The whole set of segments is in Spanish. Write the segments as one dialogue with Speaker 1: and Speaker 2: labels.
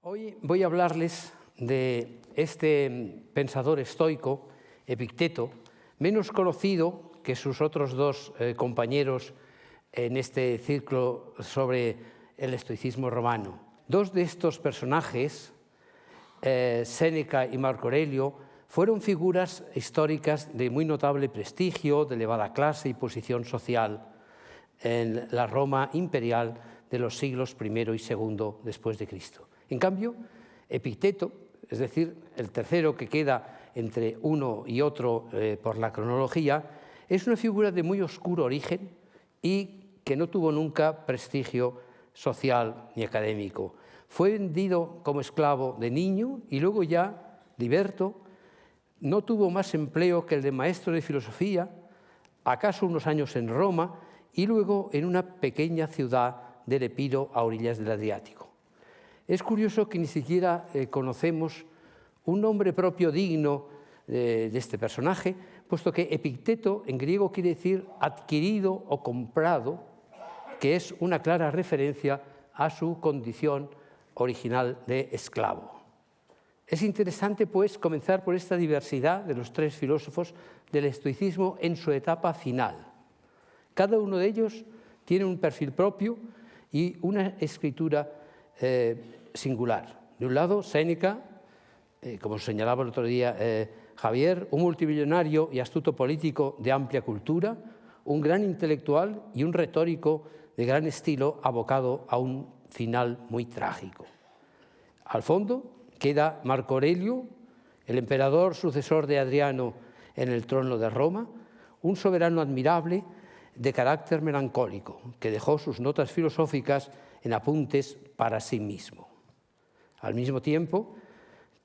Speaker 1: Hoy voy a hablarles de este pensador estoico, Epicteto, menos conocido que sus otros dos compañeros en este ciclo sobre el estoicismo romano. Dos de estos personajes, Séneca y Marco Aurelio, fueron figuras históricas de muy notable prestigio, de elevada clase y posición social en la Roma imperial de los siglos I y II después de Cristo. En cambio, Epicteto, es decir, el tercero que queda entre uno y otro por la cronología, es una figura de muy oscuro origen y que no tuvo nunca prestigio social ni académico. Fue vendido como esclavo de niño y luego ya, liberto, no tuvo más empleo que el de maestro de filosofía, acaso unos años en Roma y luego en una pequeña ciudad del Epiro a orillas del Adriático. Es curioso que ni siquiera conocemos un nombre propio digno de este personaje, puesto que Epicteto en griego quiere decir adquirido o comprado, que es una clara referencia a su condición original de esclavo. Es interesante, pues, comenzar por esta diversidad de los tres filósofos del estoicismo en su etapa final. Cada uno de ellos tiene un perfil propio y una escritura singular. De un lado, Séneca, como señalaba el otro día Javier, un multimillonario y astuto político de amplia cultura, un gran intelectual y un retórico de gran estilo abocado a un final muy trágico. Al fondo queda Marco Aurelio, el emperador sucesor de Adriano en el trono de Roma, un soberano admirable de carácter melancólico, que dejó sus notas filosóficas en apuntes para sí mismo. Al mismo tiempo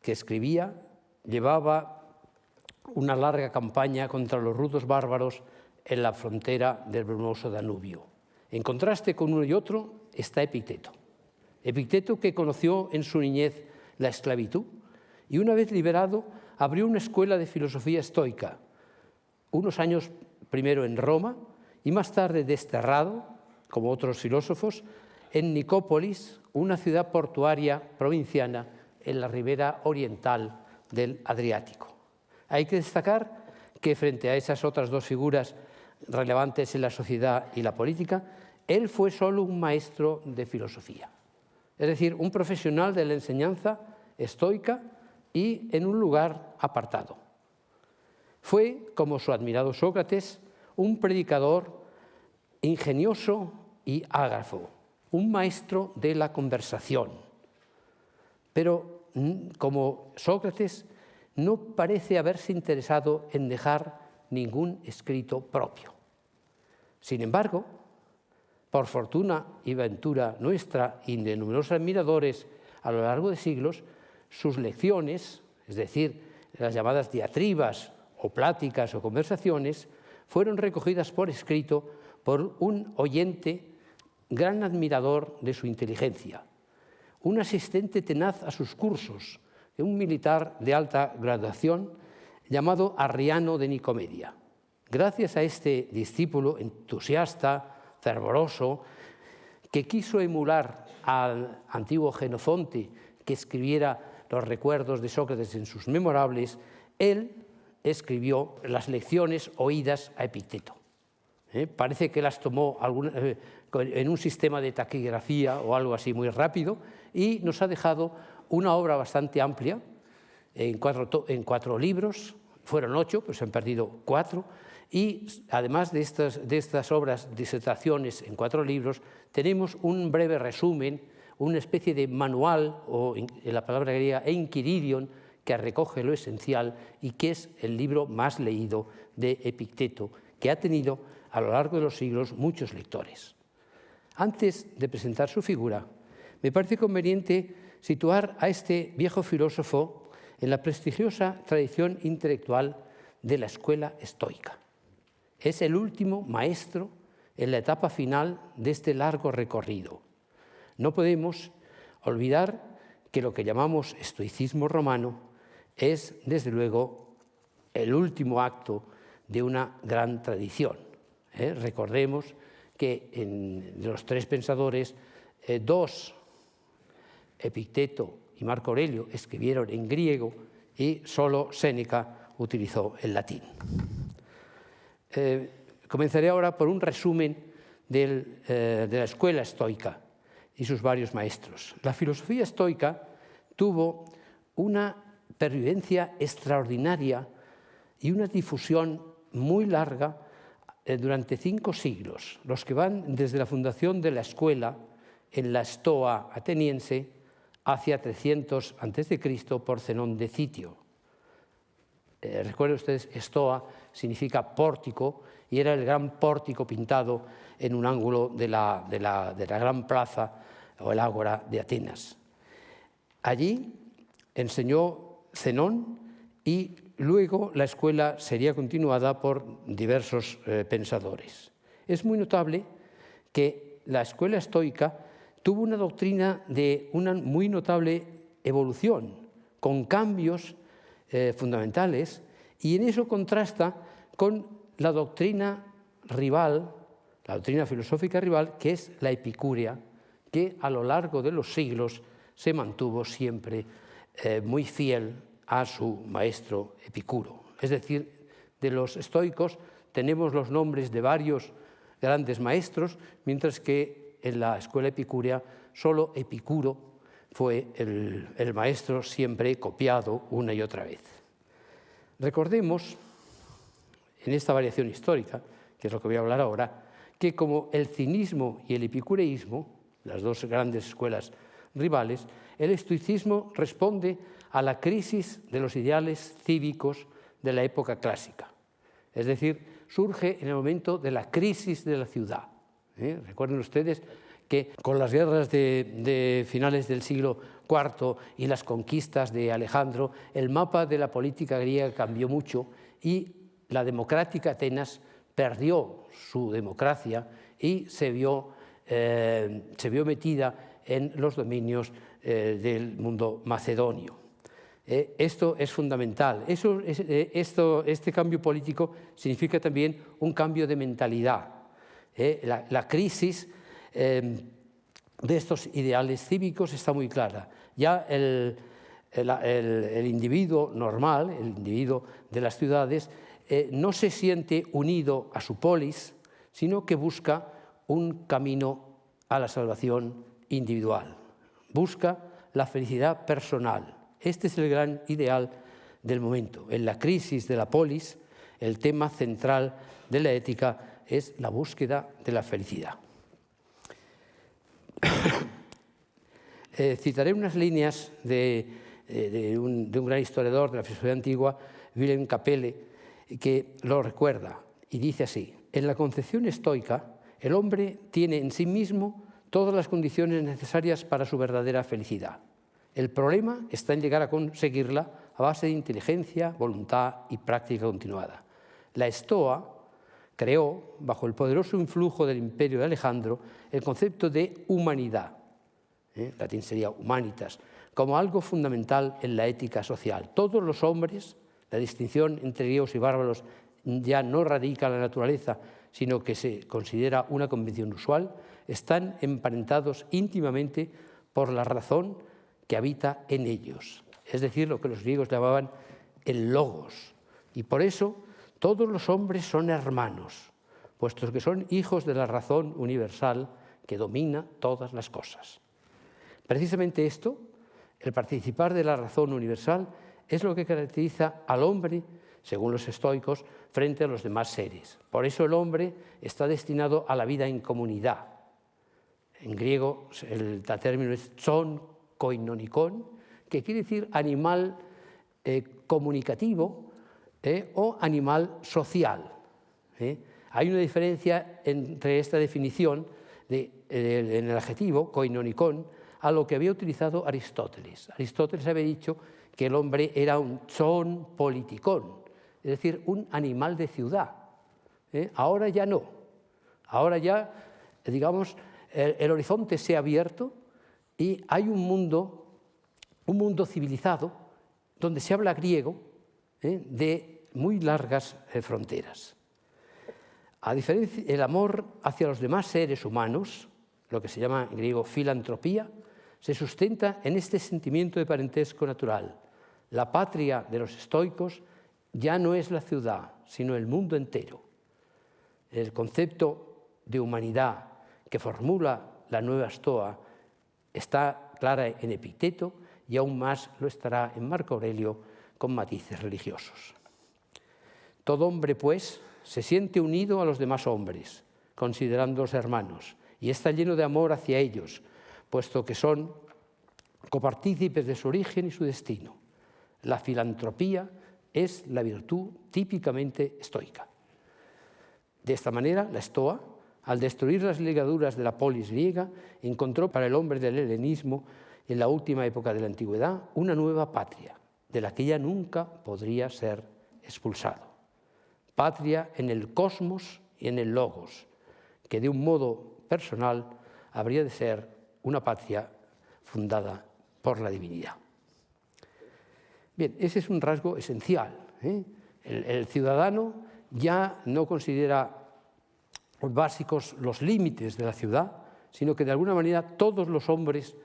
Speaker 1: que escribía, llevaba una larga campaña contra los rudos bárbaros en la frontera del brumoso Danubio. En contraste con uno y otro está Epicteto. Epicteto, que conoció en su niñez la esclavitud y una vez liberado abrió una escuela de filosofía estoica, unos años primero en Roma y más tarde desterrado, como otros filósofos, en Nicópolis, una ciudad portuaria provinciana en la ribera oriental del Adriático. Hay que destacar que frente a esas otras dos figuras relevantes en la sociedad y la política, él fue solo un maestro de filosofía, es decir, un profesional de la enseñanza estoica y en un lugar apartado. Fue, como su admirado Sócrates, un predicador ingenioso y ágrafo, un maestro de la conversación. Pero, como Sócrates, no parece haberse interesado en dejar ningún escrito propio. Sin embargo, por fortuna y ventura nuestra y de numerosos admiradores a lo largo de siglos, sus lecciones, es decir, las llamadas diatribas o pláticas o conversaciones, fueron recogidas por escrito por un oyente gran admirador de su inteligencia, un asistente tenaz a sus cursos, un militar de alta graduación llamado Arriano de Nicomedia. Gracias a este discípulo entusiasta, fervoroso, que quiso emular al antiguo Jenofonte, que escribiera los recuerdos de Sócrates en sus memorables, él escribió las lecciones oídas a Epicteto. Parece que las tomó en un sistema de taquigrafía o algo así muy rápido y nos ha dejado una obra bastante amplia en cuatro libros, fueron 8, pues se han perdido 4, y además de estas obras, disertaciones en 4 libros, tenemos un breve resumen, una especie de manual, o en la palabra griega enquiridion, que recoge lo esencial y que es el libro más leído de Epicteto, que ha tenido a lo largo de los siglos muchos lectores. Antes de presentar su figura, me parece conveniente situar a este viejo filósofo en la prestigiosa tradición intelectual de la escuela estoica. Es el último maestro en la etapa final de este largo recorrido. No podemos olvidar que lo que llamamos estoicismo romano es, desde luego, el último acto de una gran tradición. Recordemos que de los tres pensadores, 2, Epicteto y Marco Aurelio escribieron en griego y solo Séneca utilizó el latín. Comenzaré ahora por un resumen de la escuela estoica y sus varios maestros. La filosofía estoica tuvo una pervivencia extraordinaria y una difusión muy larga durante 5 siglos, los que van desde la fundación de la escuela en la Estoa ateniense hacia 300 a.C. por Zenón de Citio. Recuerden ustedes, Estoa significa pórtico y era el gran pórtico pintado en un ángulo de la gran plaza o el ágora de Atenas. Allí enseñó Zenón y luego la escuela sería continuada por diversos pensadores. Es muy notable que la escuela estoica tuvo una doctrina de una muy notable evolución, con cambios fundamentales, y en eso contrasta con la doctrina rival, la doctrina filosófica rival, que es la epicúrea, que a lo largo de los siglos se mantuvo siempre muy fiel a su maestro Epicuro. Es decir, de los estoicos tenemos los nombres de varios grandes maestros, mientras que en la escuela epicúrea solo Epicuro fue el maestro siempre copiado una y otra vez. Recordemos, en esta variación histórica, que es lo que voy a hablar ahora, que como el cinismo y el epicureísmo, las dos grandes escuelas rivales, el estoicismo responde a la crisis de los ideales cívicos de la época clásica. Es decir, surge en el momento de la crisis de la ciudad. Recuerden ustedes que con las guerras de finales del siglo IV y las conquistas de Alejandro, el mapa de la política griega cambió mucho y la democrática Atenas perdió su democracia y se vio metida en los dominios del mundo macedonio. Esto es fundamental. Este cambio político significa también un cambio de mentalidad. La crisis de estos ideales cívicos está muy clara. Ya el individuo normal, el individuo de las ciudades, no se siente unido a su polis, sino que busca un camino a la salvación individual. Busca la felicidad personal. Este es el gran ideal del momento. En la crisis de la polis, el tema central de la ética es la búsqueda de la felicidad. Citaré unas líneas de un gran historiador de la filosofía antigua, Wilhelm Capelle, que lo recuerda y dice así: en la concepción estoica, el hombre tiene en sí mismo todas las condiciones necesarias para su verdadera felicidad. El problema está en llegar a conseguirla a base de inteligencia, voluntad y práctica continuada. La Estoa creó, bajo el poderoso influjo del imperio de Alejandro, el concepto de humanidad, latín sería humanitas, como algo fundamental en la ética social. Todos los hombres, la distinción entre griegos y bárbaros ya no radica en la naturaleza, sino que se considera una convención usual, están emparentados íntimamente por la razón que habita en ellos, es decir, lo que los griegos llamaban el logos. Y por eso todos los hombres son hermanos, puesto que son hijos de la razón universal que domina todas las cosas. Precisamente esto, el participar de la razón universal, es lo que caracteriza al hombre, según los estoicos, frente a los demás seres. Por eso el hombre está destinado a la vida en comunidad. En griego el término es zon koinonikon, que quiere decir animal comunicativo o animal social. Hay una diferencia entre esta definición en el adjetivo koinonikon a lo que había utilizado Aristóteles. Aristóteles había dicho que el hombre era un zon politikon, es decir, un animal de ciudad. Ahora ya no. Ahora ya, digamos, el horizonte se ha abierto y hay un mundo civilizado donde se habla griego de muy largas fronteras. A diferencia, el amor hacia los demás seres humanos, lo que se llama en griego filantropía, se sustenta en este sentimiento de parentesco natural. La patria de los estoicos ya no es la ciudad, sino el mundo entero. El concepto de humanidad que formula la nueva Stoa está clara en Epicteto y aún más lo estará en Marco Aurelio con matices religiosos. Todo hombre, pues, se siente unido a los demás hombres, considerándolos hermanos, y está lleno de amor hacia ellos, puesto que son copartícipes de su origen y su destino. La filantropía es la virtud típicamente estoica. De esta manera, la Stoa, al destruir las ligaduras de la polis griega, encontró para el hombre del helenismo, en la última época de la antigüedad, una nueva patria, de la que ya nunca podría ser expulsado. Patria en el cosmos y en el logos, que de un modo personal habría de ser una patria fundada por la divinidad. Bien, ese es un rasgo esencial. El ciudadano ya no considera básicos los límites de la ciudad, sino que de alguna manera todos los hombres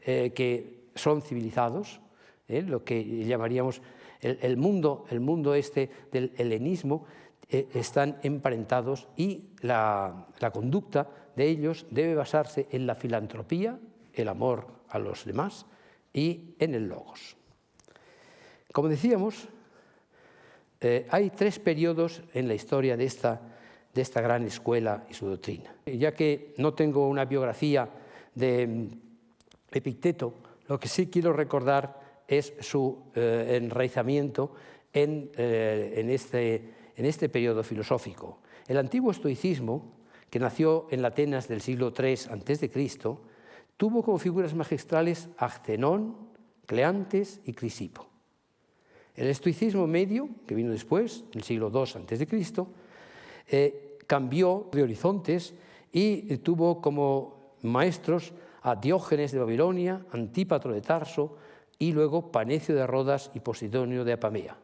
Speaker 1: que son civilizados, lo que llamaríamos el mundo este del helenismo, están emparentados y la conducta de ellos debe basarse en la filantropía, el amor a los demás, y en el logos. Como decíamos, hay 3 periodos en la historia de esta gran escuela y su doctrina. Ya que no tengo una biografía de Epicteto, lo que sí quiero recordar es su enraizamiento en este periodo filosófico. El antiguo estoicismo, que nació en Atenas del siglo III a.C., tuvo como figuras magistrales a Zenón, Cleantes y Crisipo. El estoicismo medio, que vino después, en el siglo II a.C., cambió de horizontes y tuvo como maestros a Diógenes de Babilonia, Antípatro de Tarso y luego Panecio de Rodas y Posidonio de Apamea.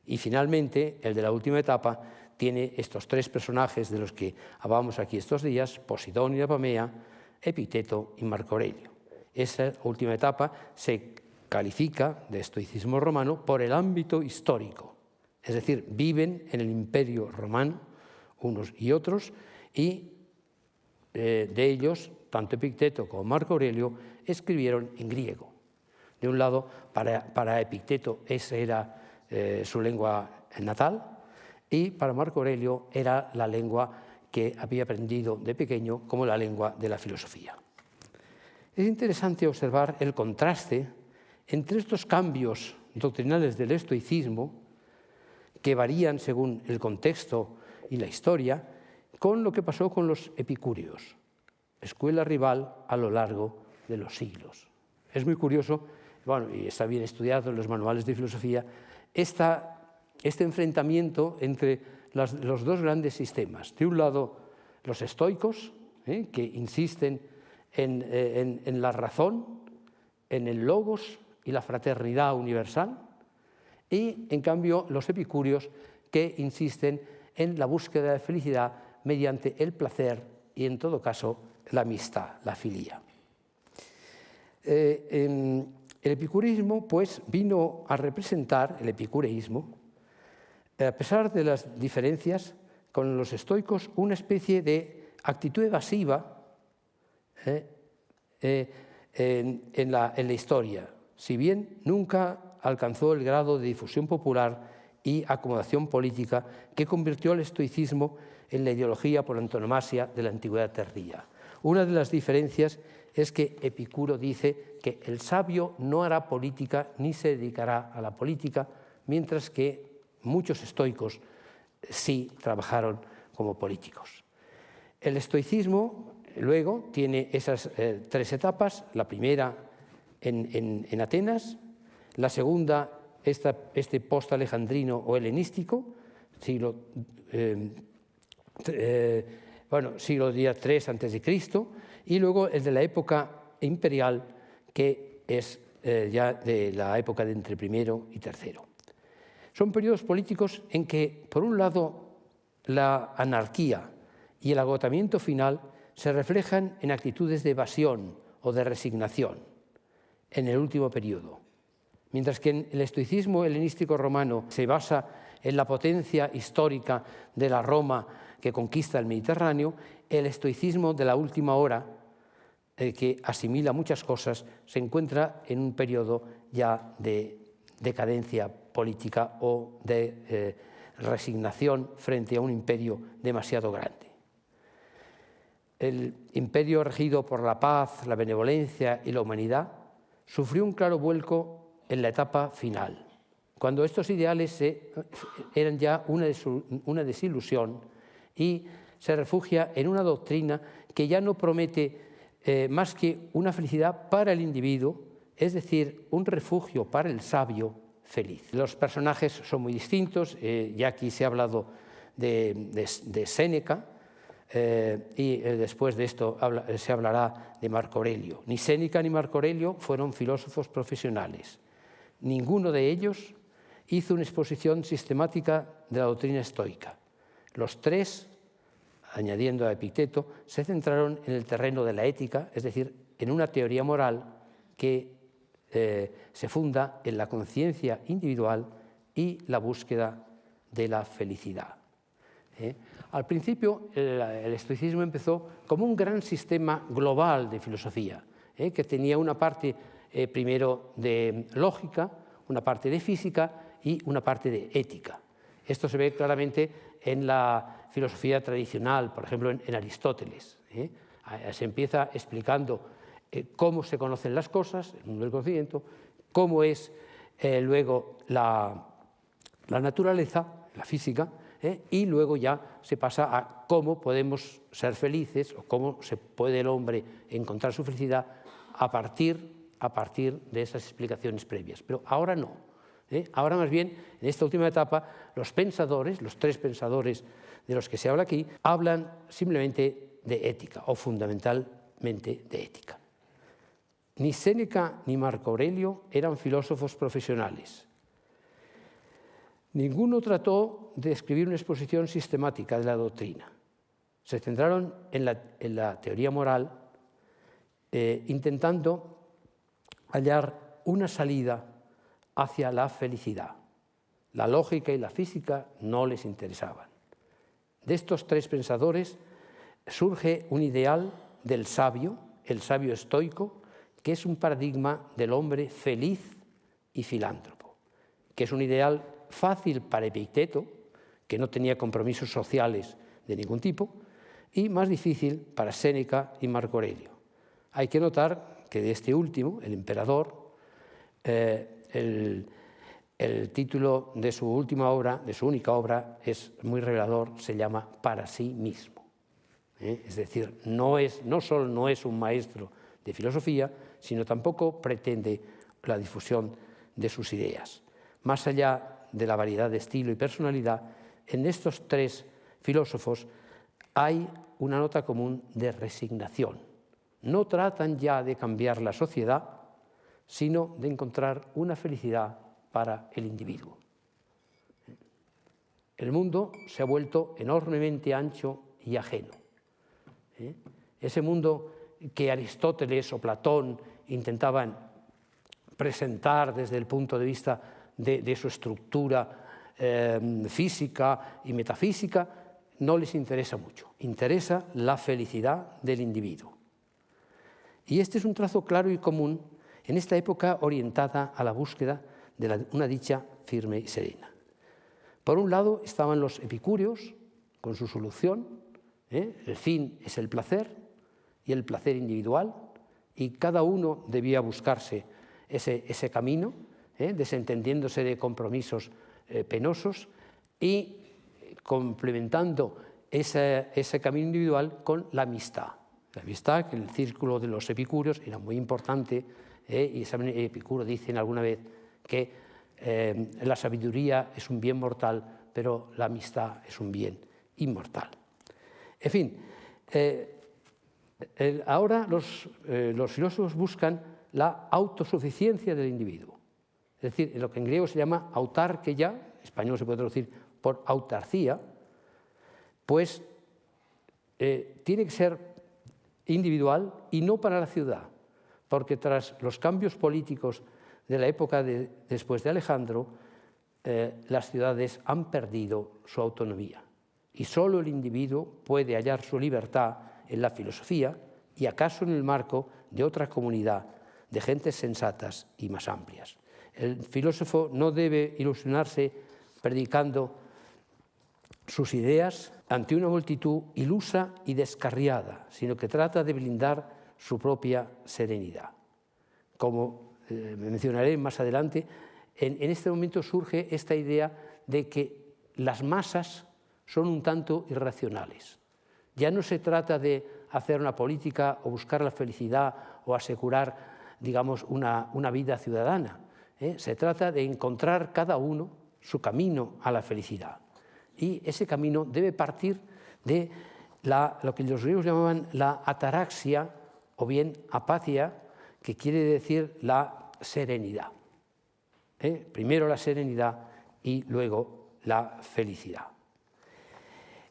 Speaker 1: Y finalmente, el de la última etapa tiene estos 3 personajes de los que hablábamos aquí estos días: Posidonio de Apamea, Epicteto y Marco Aurelio. Esa última etapa se califica de estoicismo romano por el ámbito histórico, es decir, viven en el imperio romano unos y otros, y de ellos, tanto Epicteto como Marco Aurelio, escribieron en griego. De un lado, para Epicteto esa era su lengua natal, y para Marco Aurelio era la lengua que había aprendido de pequeño como la lengua de la filosofía. Es interesante observar el contraste entre estos cambios doctrinales del estoicismo, que varían según el contexto y la historia, con lo que pasó con los epicúreos, escuela rival a lo largo de los siglos. Es muy curioso, y está bien estudiado en los manuales de filosofía, este enfrentamiento entre los 2 grandes sistemas. De un lado, los estoicos, que insisten en la razón, en el logos y la fraternidad universal, y en cambio los epicúreos, que insisten en la búsqueda de felicidad mediante el placer y, en todo caso, la amistad, la filía. El epicureísmo, pues, vino a representar, el epicureísmo, a pesar de las diferencias con los estoicos, una especie de actitud evasiva en la historia, si bien nunca alcanzó el grado de difusión popular y acomodación política que convirtió al estoicismo en la ideología por antonomasia de la antigüedad tardía. Una de las diferencias es que Epicuro dice que el sabio no hará política ni se dedicará a la política, mientras que muchos estoicos sí trabajaron como políticos. El estoicismo luego tiene esas 3 etapas: la primera en Atenas, la segunda este post-alejandrino o helenístico, siglo III a.C., y luego el de la época imperial, que es ya de la época de entre primero y tercero. Son periodos políticos en que, por un lado, la anarquía y el agotamiento final se reflejan en actitudes de evasión o de resignación. en el último periodo. Mientras que en el estoicismo helenístico romano se basa en la potencia histórica de la Roma que conquista el Mediterráneo, el estoicismo de la última hora, que asimila muchas cosas, se encuentra en un periodo ya de decadencia política o de resignación frente a un imperio demasiado grande. El imperio regido por la paz, la benevolencia y la humanidad sufrió un claro vuelco en la etapa final, cuando estos ideales eran ya una desilusión y se refugia en una doctrina que ya no promete más que una felicidad para el individuo, es decir, un refugio para el sabio feliz. Los personajes son muy distintos, ya aquí se ha hablado de Séneca, y después de esto se hablará de Marco Aurelio. Ni Séneca ni Marco Aurelio fueron filósofos profesionales. Ninguno de ellos hizo una exposición sistemática de la doctrina estoica. Los tres, añadiendo a Epicteto, se centraron en el terreno de la ética, es decir, en una teoría moral que se funda en la conciencia individual y la búsqueda de la felicidad. Al principio, el estoicismo empezó como un gran sistema global de filosofía, que tenía una parte primero de lógica, una parte de física y una parte de ética. Esto se ve claramente en la filosofía tradicional, por ejemplo, en Aristóteles. Se empieza explicando cómo se conocen las cosas, el mundo del conocimiento, cómo es luego la naturaleza, la física, y luego ya se pasa a cómo podemos ser felices o cómo se puede el hombre encontrar su felicidad a partir de esas explicaciones previas. Pero ahora no. Ahora más bien, en esta última etapa, los pensadores, los tres pensadores de los que se habla aquí, hablan simplemente de ética o fundamentalmente de ética. Ni Séneca ni Marco Aurelio eran filósofos profesionales. Ninguno trató de escribir una exposición sistemática de la doctrina. Se centraron en la teoría moral, intentando hallar una salida hacia la felicidad. La lógica y la física no les interesaban. De estos tres pensadores surge un ideal del sabio, el sabio estoico, que es un paradigma del hombre feliz y filántropo, que es un ideal fácil para Epicteto, que no tenía compromisos sociales de ningún tipo, y más difícil para Séneca y Marco Aurelio. Hay que notar que de este último, el emperador, el título de su última obra, de su única obra, es muy revelador, se llama Para sí mismo. Es decir, no solo no es un maestro de filosofía, sino tampoco pretende la difusión de sus ideas. Más allá de la variedad de estilo y personalidad, en estos tres filósofos hay una nota común de resignación. No tratan ya de cambiar la sociedad, sino de encontrar una felicidad para el individuo. El mundo se ha vuelto enormemente ancho y ajeno. Ese mundo que Aristóteles o Platón intentaban presentar desde el punto de vista de su estructura física y metafísica, no les interesa mucho. Interesa la felicidad del individuo. Y este es un trazo claro y común en esta época orientada a la búsqueda de una dicha firme y serena. Por un lado estaban los epicúreos, con su solución, el fin es el placer y el placer individual, y cada uno debía buscarse ese camino, desentendiéndose de compromisos penosos y complementando ese camino individual con la amistad. La amistad, que en el círculo de los epicúreos era muy importante, y Epicuro dice alguna vez que la sabiduría es un bien mortal, pero la amistad es un bien inmortal. En fin, ahora los filósofos buscan la autosuficiencia del individuo. Es decir, en lo que en griego se llama autarkeia, en español se puede traducir por autarcía, pues tiene que ser individual y no para la ciudad, porque tras los cambios políticos de la época después de Alejandro, las ciudades han perdido su autonomía y solo el individuo puede hallar su libertad en la filosofía y acaso en el marco de otra comunidad de gentes sensatas y más amplias. El filósofo no debe ilusionarse predicando sus ideas ante una multitud ilusa y descarriada, sino que trata de blindar su propia serenidad. Como mencionaré más adelante, en este momento surge esta idea de que las masas son un tanto irracionales. Ya no se trata de hacer una política o buscar la felicidad o asegurar, digamos, una vida ciudadana. Se trata de encontrar cada uno su camino a la felicidad. Y ese camino debe partir de lo que los griegos llamaban la ataraxia o bien apatia, que quiere decir la serenidad. Primero la serenidad y luego la felicidad.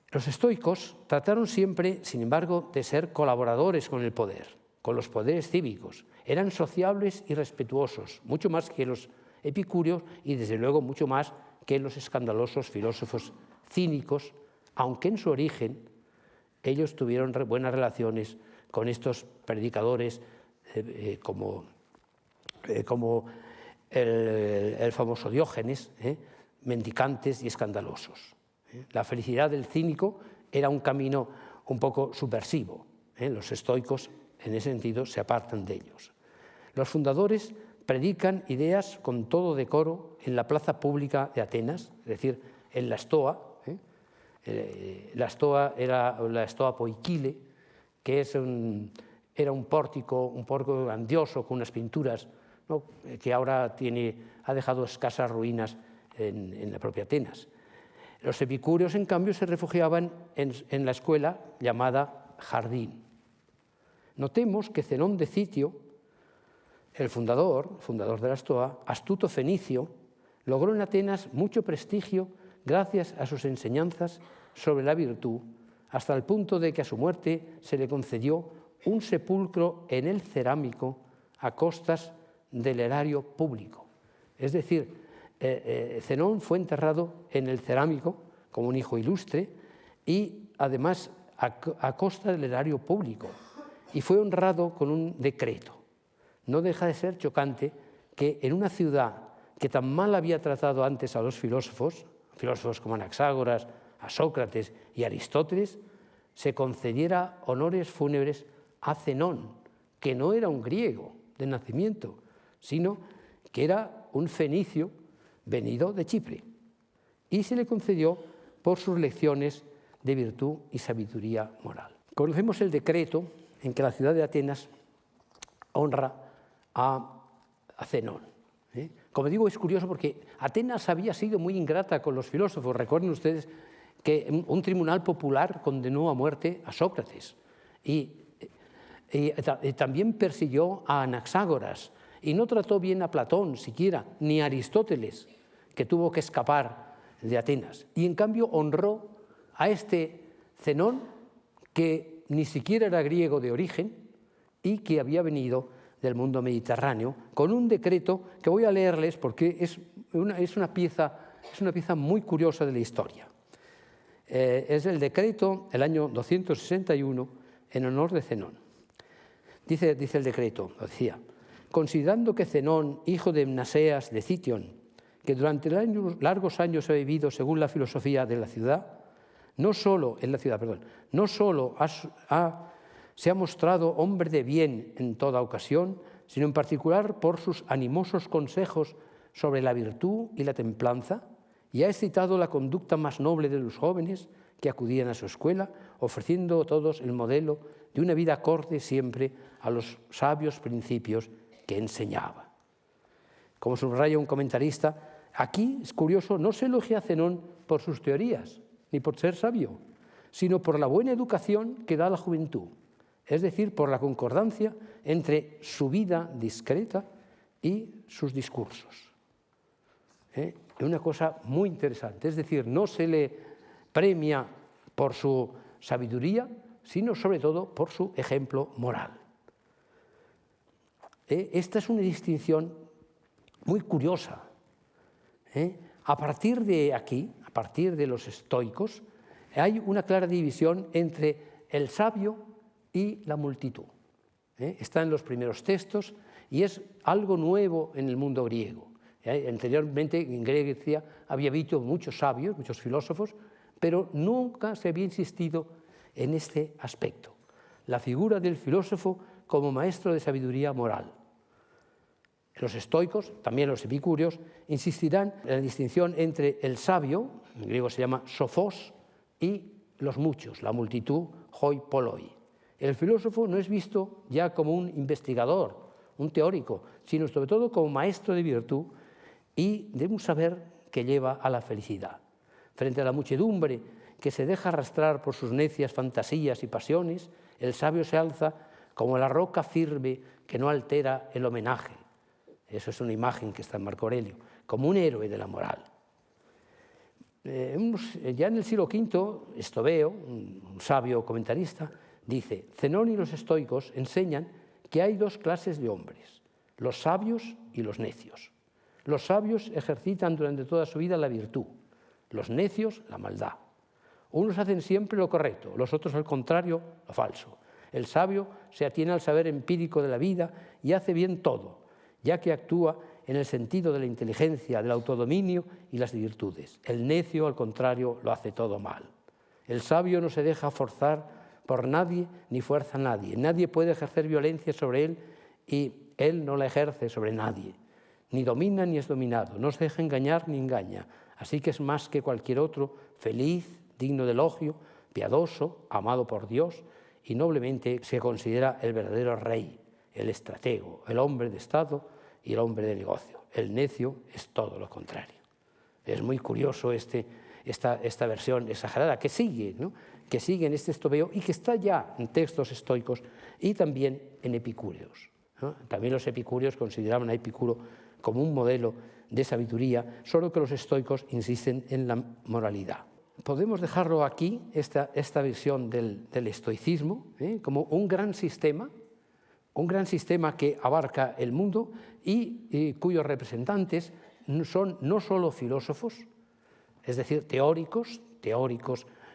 Speaker 1: Los estoicos trataron siempre, sin embargo, de ser colaboradores con el poder, con los poderes cívicos. Eran sociables y respetuosos, mucho más que los epicúreos y, desde luego, mucho más que los escandalosos filósofos cínicos, aunque en su origen ellos tuvieron buenas relaciones con estos predicadores como el famoso Diógenes, mendicantes y escandalosos. La felicidad del cínico era un camino un poco subversivo. Los estoicos, en ese sentido, se apartan de ellos. Los fundadores predican ideas con todo decoro en la plaza pública de Atenas, es decir, en la Stoa. La Stoa era la Stoa Poikile, que era un pórtico grandioso con unas pinturas, ¿no?, que ahora ha dejado escasas ruinas en la propia Atenas. Los epicúreos, en cambio, se refugiaban en la escuela llamada Jardín. Notemos que Zenón de Citio, el fundador de la Stoa, astuto fenicio, logró en Atenas mucho prestigio gracias a sus enseñanzas sobre la virtud, hasta el punto de que a su muerte se le concedió un sepulcro en el Cerámico a costas del erario público. Es decir, Zenón fue enterrado en el Cerámico como un hijo ilustre y además a costa del erario público, y fue honrado con un decreto. No deja de ser chocante que en una ciudad que tan mal había tratado antes a los filósofos como Anaxágoras, a Sócrates y Aristóteles, se concediera honores fúnebres a Zenón, que no era un griego de nacimiento, sino que era un fenicio venido de Chipre, y se le concedió por sus lecciones de virtud y sabiduría moral. Conocemos el decreto en que la ciudad de Atenas honra a Zenón. Como digo, es curioso porque Atenas había sido muy ingrata con los filósofos. Recuerden ustedes que un tribunal popular condenó a muerte a Sócrates y también persiguió a Anaxágoras, y no trató bien a Platón siquiera, ni a Aristóteles, que tuvo que escapar de Atenas. Y en cambio honró a este Zenón, que ni siquiera era griego de origen y que había venido del mundo mediterráneo, con un decreto que voy a leerles porque es una pieza muy curiosa de la historia. Es el decreto, el año 261, en honor de Zenón. Dice el decreto, lo decía: considerando que Zenón, hijo de Mnaseas de Citión, que durante largos años ha vivido según la filosofía de la ciudad, no solo se ha mostrado hombre de bien en toda ocasión, sino en particular por sus animosos consejos sobre la virtud y la templanza, y ha excitado la conducta más noble de los jóvenes que acudían a su escuela, ofreciendo a todos el modelo de una vida acorde siempre a los sabios principios que enseñaba. Como subraya un comentarista, aquí es curioso, no se elogia a Zenón por sus teorías, ni por ser sabio, sino por la buena educación que da a la juventud, es decir, por la concordancia entre su vida discreta y sus discursos. Es una cosa muy interesante, es decir, no se le premia por su sabiduría, sino sobre todo por su ejemplo moral. esta es una distinción muy curiosa. A partir de aquí, a partir de los estoicos, hay una clara división entre el sabio y la multitud. Está en los primeros textos y es algo nuevo en el mundo griego. Anteriormente en Grecia había habido muchos sabios, muchos filósofos, pero nunca se había insistido en este aspecto, la figura del filósofo como maestro de sabiduría moral. Los estoicos, también los epicúreos, insistirán en la distinción entre el sabio, en griego se llama sophos, y los muchos, la multitud, hoi polloi. El filósofo no es visto ya como un investigador, un teórico, sino sobre todo como maestro de virtud y de un saber que lleva a la felicidad. Frente a la muchedumbre que se deja arrastrar por sus necias fantasías y pasiones, el sabio se alza como la roca firme que no altera el homenaje. Eso es una imagen que está en Marco Aurelio, como un héroe de la moral. Ya en el siglo V, Estobeo, un sabio comentarista, dice: Zenón y los estoicos enseñan que hay dos clases de hombres, los sabios y los necios. Los sabios ejercitan durante toda su vida la virtud, los necios la maldad. Unos hacen siempre lo correcto, los otros al contrario, lo falso. El sabio se atiene al saber empírico de la vida y hace bien todo, ya que actúa en el sentido de la inteligencia, del autodominio y las virtudes. El necio, al contrario, lo hace todo mal. El sabio no se deja forzar por nadie ni fuerza a nadie. Nadie puede ejercer violencia sobre él y él no la ejerce sobre nadie. Ni domina ni es dominado, no se deja engañar ni engaña. Así que es más que cualquier otro, feliz, digno de elogio, piadoso, amado por Dios y noblemente se considera el verdadero rey, el estratego, el hombre de Estado y el hombre de negocio. El necio es todo lo contrario. Es muy curioso esta versión exagerada que sigue, ¿no? Que sigue en este Estobeo y que está ya en textos estoicos y también en epicúreos, ¿no? También los epicúreos consideraban a Epicuro como un modelo de sabiduría, solo que los estoicos insisten en la moralidad. Podemos dejarlo aquí, esta visión del estoicismo, como un gran sistema que abarca el mundo y cuyos representantes son no solo filósofos, es decir, teóricos,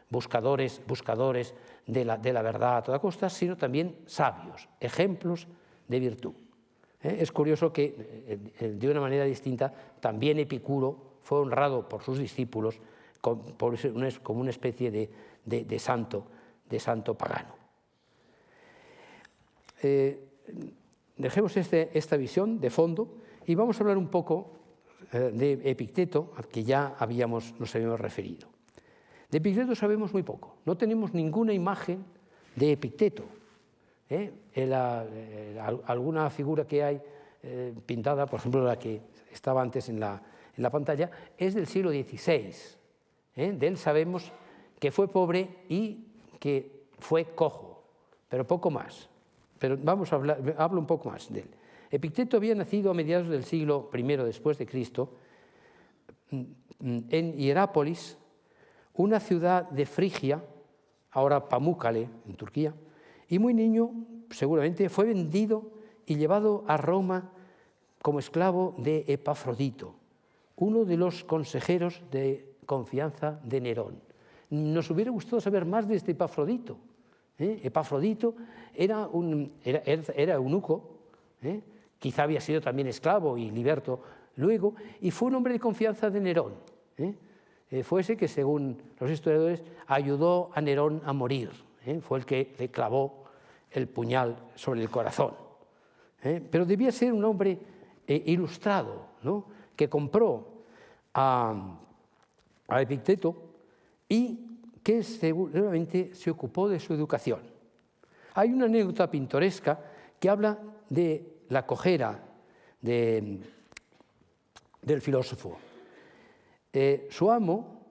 Speaker 1: buscadores de la verdad a toda costa, sino también sabios, ejemplos de virtud. Es curioso que, de una manera distinta, también Epicuro fue honrado por sus discípulos como una especie de santo pagano. Dejemos esta visión de fondo y vamos a hablar un poco de Epicteto, al que ya nos habíamos referido. De Epicteto sabemos muy poco, no tenemos ninguna imagen de Epicteto. Alguna figura que hay pintada, por ejemplo la que estaba antes en la pantalla, es del siglo XVI. De él sabemos que fue pobre y que fue cojo, pero poco más. Pero hablo un poco más de él. Epicteto había nacido a mediados del siglo I después de Cristo en Hierápolis, una ciudad de Frigia, ahora Pamukkale, en Turquía, y muy niño, seguramente, fue vendido y llevado a Roma como esclavo de Epafrodito, uno de los consejeros de confianza de Nerón. Nos hubiera gustado saber más de este Epafrodito. Epafrodito era eunuco, quizá había sido también esclavo y liberto luego, y fue un hombre de confianza de Nerón. Fue ese que, según los historiadores, ayudó a Nerón a morir. Fue el que le clavó el puñal sobre el corazón. Pero debía ser un hombre ilustrado, ¿no? Que compró a Epicteto y que seguramente se ocupó de su educación. Hay una anécdota pintoresca que habla de la cojera del filósofo. Su amo,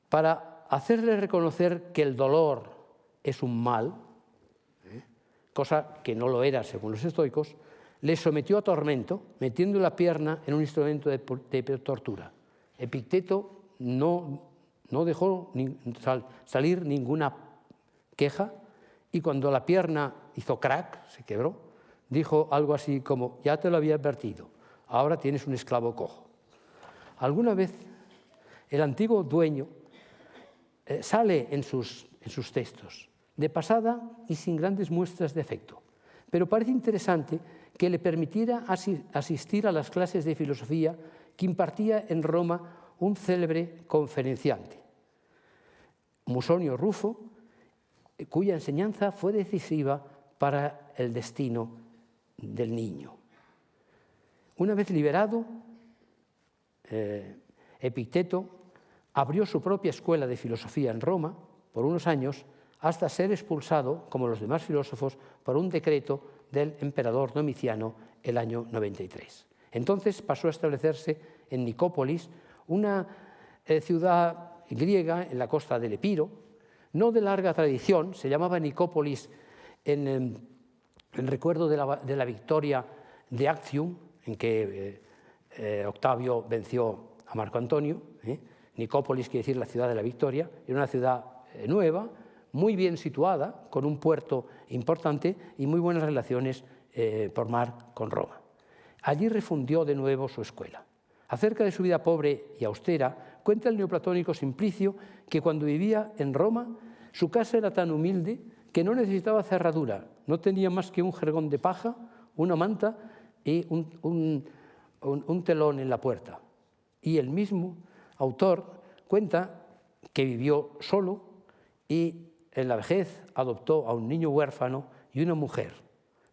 Speaker 1: para hacerle reconocer que el dolor es un mal, cosa que no lo era según los estoicos, le sometió a tormento metiendo la pierna en un instrumento de tortura. Epicteto no dejó salir ninguna queja y cuando la pierna hizo crack, se quebró, dijo algo así como: ya te lo había advertido, ahora tienes un esclavo cojo. Alguna vez el antiguo dueño sale en sus textos, de pasada y sin grandes muestras de afecto, pero parece interesante que le permitiera asistir a las clases de filosofía que impartía en Roma un célebre conferenciante, Musonio Rufo, cuya enseñanza fue decisiva para el destino del niño. Una vez liberado, Epicteto abrió su propia escuela de filosofía en Roma por unos años, hasta ser expulsado, como los demás filósofos, por un decreto del emperador Domiciano el año 93. Entonces pasó a establecerse en Nicópolis, una ciudad griega en la costa del Epiro, no de larga tradición. Se llamaba Nicópolis en recuerdo de la victoria de Actium, en que Octavio venció a Marco Antonio. Nicópolis quiere decir la ciudad de la victoria, era una ciudad nueva, muy bien situada, con un puerto importante y muy buenas relaciones por mar con Roma. Allí refundió de nuevo su escuela. Acerca de su vida pobre y austera, cuenta el neoplatónico Simplicio que cuando vivía en Roma, su casa era tan humilde que no necesitaba cerradura, no tenía más que un jergón de paja, una manta y un telón en la puerta. Y el mismo autor cuenta que vivió solo y en la vejez adoptó a un niño huérfano y una mujer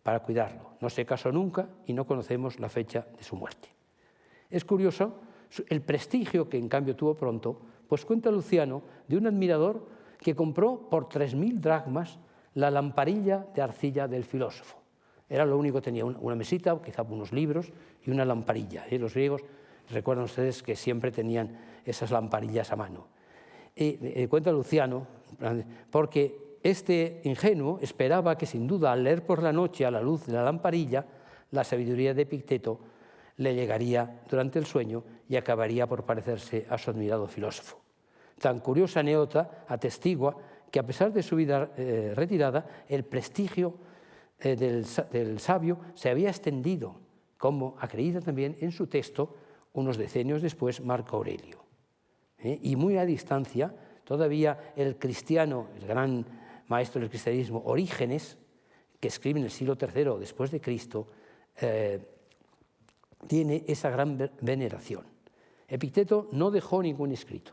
Speaker 1: para cuidarlo. No se casó nunca y no conocemos la fecha de su muerte. Es curioso el prestigio que en cambio tuvo pronto, pues cuenta Luciano de un admirador que compró por 3.000 dracmas la lamparilla de arcilla del filósofo. Era lo único que tenía, una mesita, quizá unos libros y una lamparilla. Los griegos, recuerdan ustedes que siempre tenían esas lamparillas a mano. Cuenta Luciano, porque este ingenuo esperaba que sin duda al leer por la noche a la luz de la lamparilla, la sabiduría de Epicteto le llegaría durante el sueño y acabaría por parecerse a su admirado filósofo. Tan curiosa anécdota atestigua que a pesar de su vida retirada, el prestigio del sabio se había extendido, como acredita también en su texto, unos decenios después, Marco Aurelio. Y muy a distancia, todavía el cristiano, el gran maestro del cristianismo, Orígenes, que escribe en el siglo III después de Cristo, tiene esa gran veneración. Epicteto no dejó ningún escrito.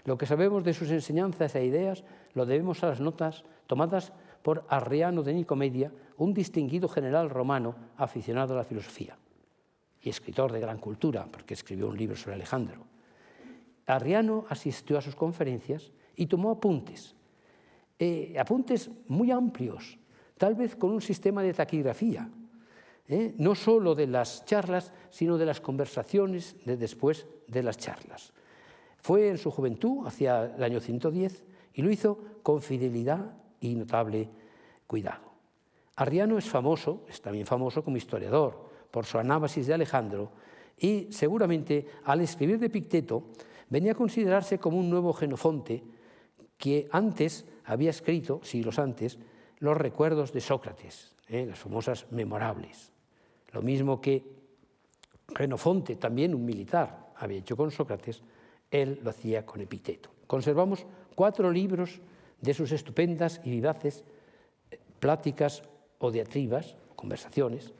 Speaker 1: Lo que sabemos de sus enseñanzas e ideas lo debemos a las notas tomadas por Arriano de Nicomedia, un distinguido general romano aficionado a la filosofía y escritor de gran cultura, porque escribió un libro sobre Alejandro. Arriano asistió a sus conferencias y tomó apuntes, apuntes muy amplios, tal vez con un sistema de taquigrafía, no solo de las charlas, sino de las conversaciones de después de las charlas. Fue en su juventud, hacia el año 110, y lo hizo con fidelidad y notable cuidado. Arriano es también famoso como historiador, por su anábasis de Alejandro, y seguramente al escribir de Epicteto venía a considerarse como un nuevo Jenofonte que antes había escrito, siglos antes, los recuerdos de Sócrates, las famosas memorables. Lo mismo que Jenofonte, también un militar, había hecho con Sócrates, él lo hacía con Epicteto. Conservamos 4 libros de sus estupendas y vivaces pláticas o diatribas, conversaciones,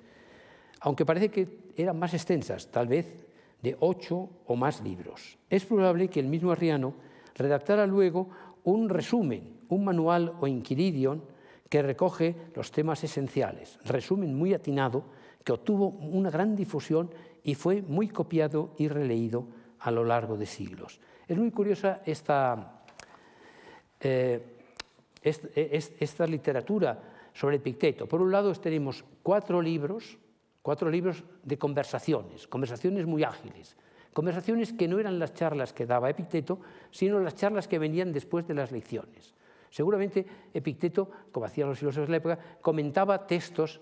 Speaker 1: aunque parece que eran más extensas, tal vez de 8 o más libros. Es probable que el mismo Arriano redactara luego un resumen, un manual o inquiridion que recoge los temas esenciales, resumen muy atinado que obtuvo una gran difusión y fue muy copiado y releído a lo largo de siglos. Es muy curiosa esta literatura sobre Epicteto. Por un lado tenemos 4 libros de conversaciones muy ágiles, conversaciones que no eran las charlas que daba Epicteto, sino las charlas que venían después de las lecciones. Seguramente Epicteto, como hacían los filósofos de la época, comentaba textos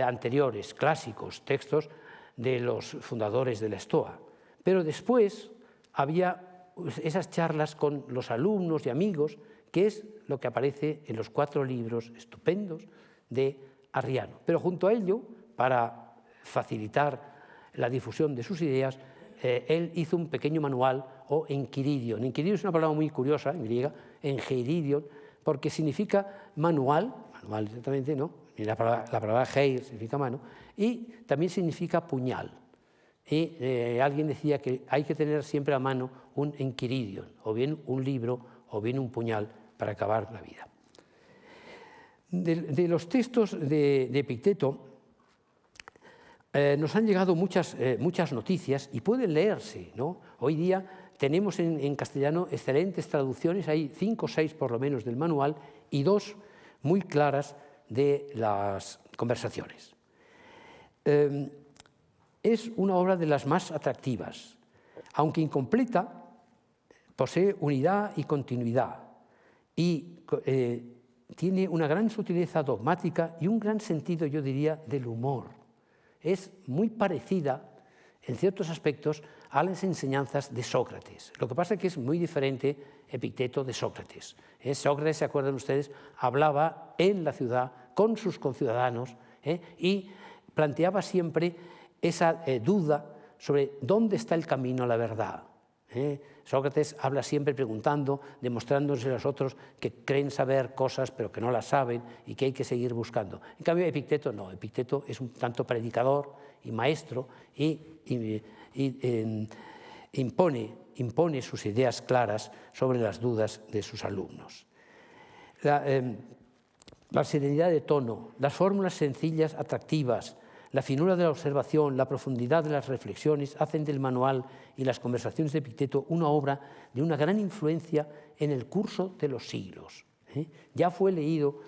Speaker 1: anteriores, clásicos, textos de los fundadores de la Estoa. Pero después había esas charlas con los alumnos y amigos, que es lo que aparece en los 4 libros estupendos de arriano. Pero junto a ello, para facilitar la difusión de sus ideas, él hizo un pequeño manual o enquiridion. Enquiridion es una palabra muy curiosa en griega, engeiridion, porque significa manual exactamente, ¿no? Y la palabra geir significa mano, y también significa puñal. Y alguien decía que hay que tener siempre a mano un enquiridion, o bien un libro, o bien un puñal, para acabar la vida. De los textos de Epicteto nos han llegado muchas noticias y pueden leerse, ¿no? Hoy día tenemos en castellano excelentes traducciones, hay 5 o 6 por lo menos del manual y 2 muy claras de las conversaciones. Es una obra de las más atractivas, aunque incompleta, posee unidad y continuidad y tiene una gran sutileza dogmática y un gran sentido, yo diría, del humor. Es muy parecida, en ciertos aspectos, a las enseñanzas de Sócrates. Lo que pasa es que es muy diferente Epicteto de Sócrates. Sócrates, ¿se acuerdan ustedes?, hablaba en la ciudad con sus conciudadanos y planteaba siempre esa duda sobre dónde está el camino a la verdad. Sócrates habla siempre preguntando, demostrándose a los otros que creen saber cosas pero que no las saben y que hay que seguir buscando. En cambio, Epicteto no, Epicteto es un tanto predicador y maestro y impone sus ideas claras sobre las dudas de sus alumnos. La serenidad de tono, las fórmulas sencillas, atractivas, la finura de la observación, la profundidad de las reflexiones hacen del manual y las conversaciones de Epicteto una obra de una gran influencia en el curso de los siglos. Ya fue leído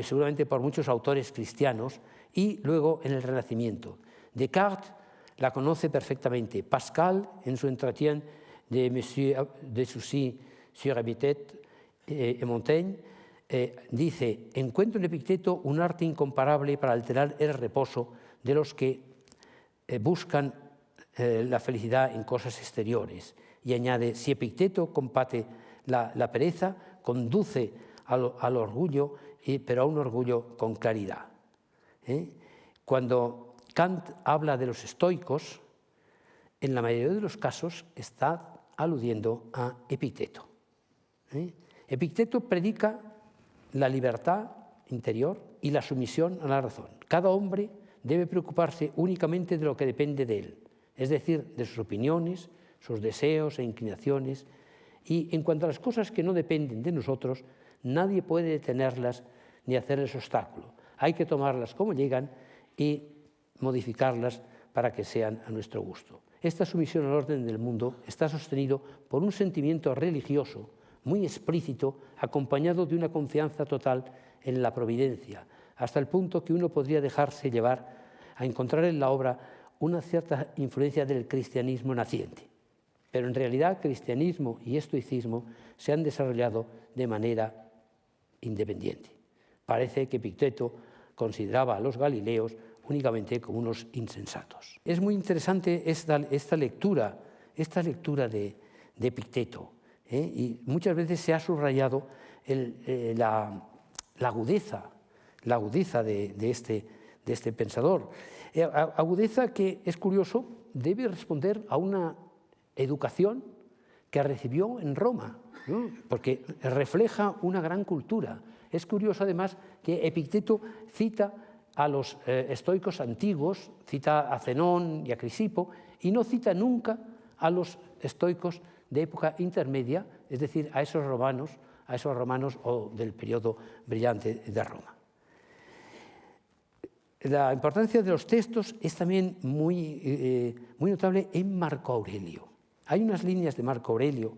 Speaker 1: seguramente por muchos autores cristianos y luego en el Renacimiento. Descartes la conoce perfectamente. Pascal, en su Entretien de Monsieur de Saussure sur Epictète et Montaigne, dice: encuentro en Epicteto un arte incomparable para alterar el reposo de los que buscan la felicidad en cosas exteriores. Y añade: si Epicteto combate la pereza, conduce al orgullo, pero a un orgullo con claridad. Cuando Kant habla de los estoicos, en la mayoría de los casos está aludiendo a Epicteto. Epicteto predica la libertad interior y la sumisión a la razón. Cada hombre debe preocuparse únicamente de lo que depende de él, es decir, de sus opiniones, sus deseos e inclinaciones, y en cuanto a las cosas que no dependen de nosotros, nadie puede detenerlas ni hacerles obstáculo. Hay que tomarlas como llegan y modificarlas para que sean a nuestro gusto. Esta sumisión al orden del mundo está sostenido por un sentimiento religioso muy explícito, acompañado de una confianza total en la providencia, hasta el punto que uno podría dejarse llevar a encontrar en la obra una cierta influencia del cristianismo naciente. Pero en realidad cristianismo y estoicismo se han desarrollado de manera independiente. Parece que Epicteto consideraba a los galileos únicamente como unos insensatos. Es muy interesante esta lectura de Epicteto, y muchas veces se ha subrayado la agudeza de este pensador. Agudeza que, es curioso, debe responder a una educación que recibió en Roma, ¿no? Porque refleja una gran cultura. Es curioso, además, que Epicteto cita a los estoicos antiguos, cita a Zenón y a Crisipo, y no cita nunca a los estoicos de época intermedia, es decir, a esos romanos o del periodo brillante de Roma. La importancia de los textos es también muy notable en Marco Aurelio. Hay unas líneas de Marco Aurelio